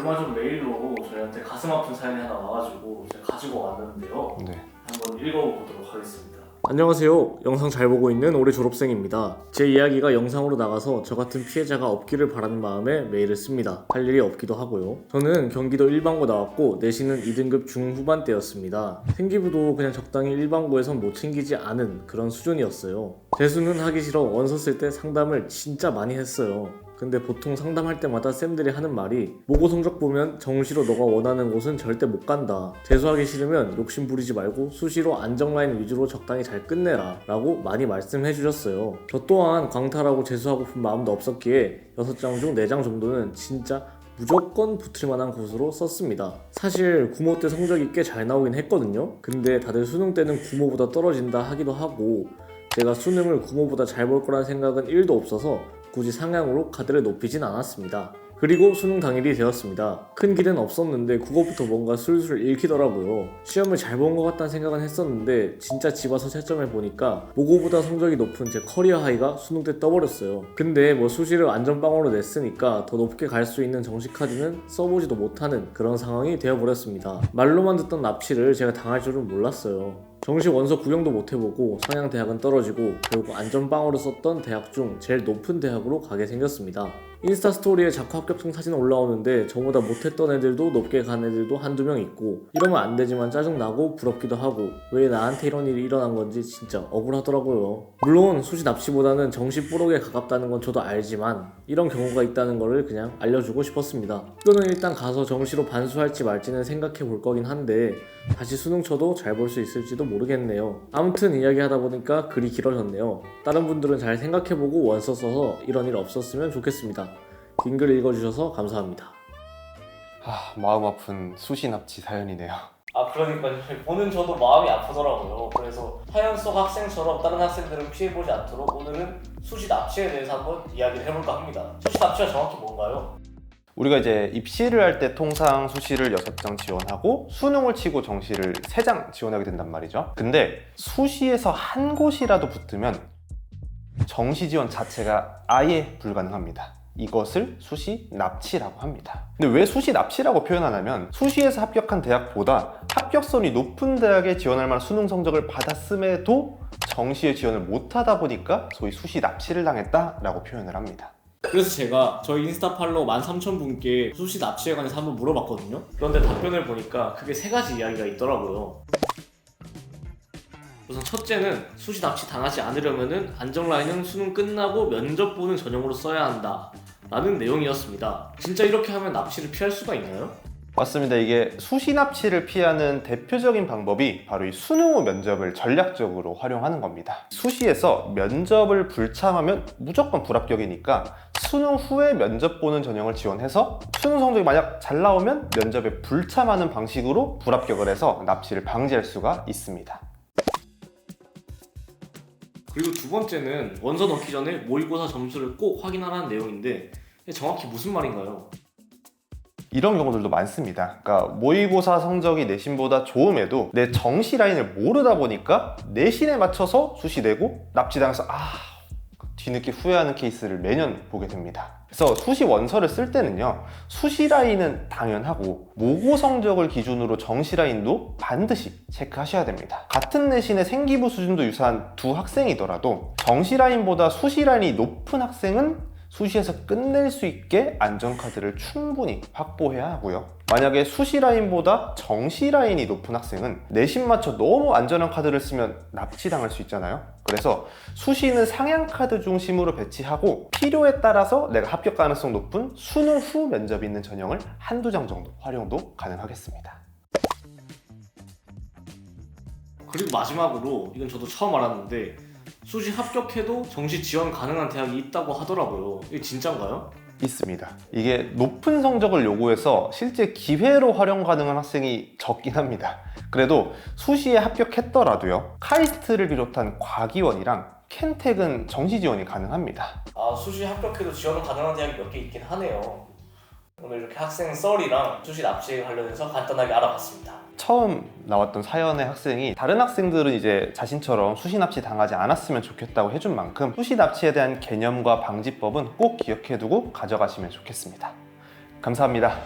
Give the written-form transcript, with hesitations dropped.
얼마 전 메일로 저희한테 가슴 아픈 사연이 하나 와가지고 제가 가지고 왔는데요. 네. 한번 읽어보도록 하겠습니다. 안녕하세요. 영상 잘 보고 있는 올해 졸업생입니다. 제 이야기가 영상으로 나가서 저 같은 피해자가 없기를 바라는 마음에 메일을 씁니다. 할 일이 없기도 하고요. 저는 경기도 일반고 나왔고 내신은 2등급 중후반대였습니다. 생기부도 그냥 적당히 일반고에선 못 챙기지 않은 그런 수준이었어요. 재수는 하기 싫어 원서 쓸 때 상담을 진짜 많이 했어요. 근데 보통 상담할 때마다 쌤들이 하는 말이 모고 성적 보면 정시로 너가 원하는 곳은 절대 못 간다. 재수하기 싫으면 욕심 부리지 말고 수시로 안정라인 위주로 적당히 잘 끝내라 라고 많이 말씀해 주셨어요. 저 또한 광탈하고 재수하고픈 마음도 없었기에 6장 중 4장 정도는 진짜 무조건 붙을 만한 곳으로 썼습니다. 사실 구모 때 성적이 꽤 잘 나오긴 했거든요. 근데 다들 수능 때는 구모보다 떨어진다 하기도 하고 제가 수능을 구모보다 잘 볼 거란 생각은 1도 없어서 굳이 상향으로 카드를 높이진 않았습니다. 그리고 수능 당일이 되었습니다. 큰 길은 없었는데 국어부터 뭔가 술술 읽히더라고요. 시험을 잘 본 것 같다는 생각은 했었는데 진짜 집 와서 채점해 보니까 모고보다 성적이 높은 제 커리어 하이가 수능 때 떠버렸어요. 근데 뭐 수시를 안전빵으로 냈으니까 더 높게 갈 수 있는 정시 카드는 써보지도 못하는 그런 상황이 되어버렸습니다. 말로만 듣던 납치를 제가 당할 줄은 몰랐어요. 정시 원서 구경도 못 해보고 상향 대학은 떨어지고 결국 안전빵으로 썼던 대학 중 제일 높은 대학으로 가게 생겼습니다. 인스타 스토리에 자꾸 합격증 사진 올라오는데 저보다 못했던 애들도 높게 간 애들도 한두 명 있고 이러면 안 되지만 짜증나고 부럽기도 하고 왜 나한테 이런 일이 일어난 건지 진짜 억울하더라고요. 물론 수시 납치보다는 정시 뽀록에 가깝다는 건 저도 알지만 이런 경우가 있다는 거를 그냥 알려주고 싶었습니다. 이거는 일단 가서 정시로 반수할지 말지는 생각해 볼 거긴 한데 다시 수능 쳐도 잘 볼 수 있을지도 모르겠네요. 아무튼 이야기하다 보니까 글이 길어졌네요. 다른 분들은 잘 생각해보고 원서 써서 이런 일 없었으면 좋겠습니다. 긴 글 읽어주셔서 감사합니다. 마음 아픈 수시 납치 사연이네요. 그러니까요. 보는 저도 마음이 아프더라고요. 그래서 사연 속 학생처럼 다른 학생들은 피해보지 않도록 오늘은 수시 납치에 대해서 한번 이야기를 해볼까 합니다. 수시 납치가 정확히 뭔가요? 우리가 이제 입시를 할 때 통상 수시를 6장 지원하고 수능을 치고 정시를 3장 지원하게 된단 말이죠. 근데 수시에서 한 곳이라도 붙으면 정시 지원 자체가 아예 불가능합니다. 이것을 수시 납치라고 합니다. 근데 왜 수시 납치라고 표현하냐면 수시에서 합격한 대학보다 합격선이 높은 대학에 지원할 만한 수능 성적을 받았음에도 정시에 지원을 못하다 보니까 소위 수시 납치를 당했다라고 표현을 합니다. 그래서 제가 저희 인스타 팔로워 13,000분께 수시 납치에 관해서 한번 물어봤거든요. 그런데 답변을 보니까 크게 3가지 이야기가 있더라고요. 우선 첫째는 수시 납치 당하지 않으려면 안정라인은 수능 끝나고 면접 보는 전형으로 써야 한다 라는 내용이었습니다. 진짜 이렇게 하면 납치를 피할 수가 있나요? 맞습니다. 이게 수시 납치를 피하는 대표적인 방법이 바로 이 수능 후 면접을 전략적으로 활용하는 겁니다. 수시에서 면접을 불참하면 무조건 불합격이니까 수능 후에 면접 보는 전형을 지원해서 수능 성적이 만약 잘 나오면 면접에 불참하는 방식으로 불합격을 해서 납치를 방지할 수가 있습니다. 그리고 두 번째는 원서 넣기 전에 모의고사 점수를 꼭 확인하라는 내용인데 정확히 무슨 말인가요? 이런 경우들도 많습니다. 그러니까 모의고사 성적이 내신보다 좋음에도 내 정시 라인을 모르다 보니까 내신에 맞춰서 수시 내고 납치당해서 뒤늦게 후회하는 케이스를 매년 보게 됩니다. 그래서 수시 원서를 쓸 때는요, 수시 라인은 당연하고 모고 성적을 기준으로 정시 라인도 반드시 체크하셔야 됩니다. 같은 내신의 생기부 수준도 유사한 두 학생이더라도 정시 라인보다 수시 라인이 높은 학생은 수시에서 끝낼 수 있게 안전카드를 충분히 확보해야 하고요. 만약에 수시 라인보다 정시 라인이 높은 학생은 내신 맞춰 너무 안전한 카드를 쓰면 납치당할 수 있잖아요. 그래서 수시는 상향카드 중심으로 배치하고 필요에 따라서 내가 합격 가능성 높은 수능 후 면접이 있는 전형을 한두 장 정도 활용도 가능하겠습니다. 그리고 마지막으로 이건 저도 처음 알았는데 수시 합격해도 정시 지원 가능한 대학이 있다고 하더라고요. 이게 진짠가요? 있습니다. 이게 높은 성적을 요구해서 실제 기회로 활용 가능한 학생이 적긴 합니다. 그래도 수시에 합격했더라도요, 카이스트를 비롯한 과기원이랑 켄텍은 정시 지원이 가능합니다. 수시 합격해도 지원 가능한 대학이 몇 개 있긴 하네요. 오늘 이렇게 학생 썰이랑 수시 납치에 관련해서 간단하게 알아봤습니다. 처음 나왔던 사연의 학생이 다른 학생들은 이제 자신처럼 수시 납치 당하지 않았으면 좋겠다고 해준 만큼 수시 납치에 대한 개념과 방지법은 꼭 기억해두고 가져가시면 좋겠습니다. 감사합니다.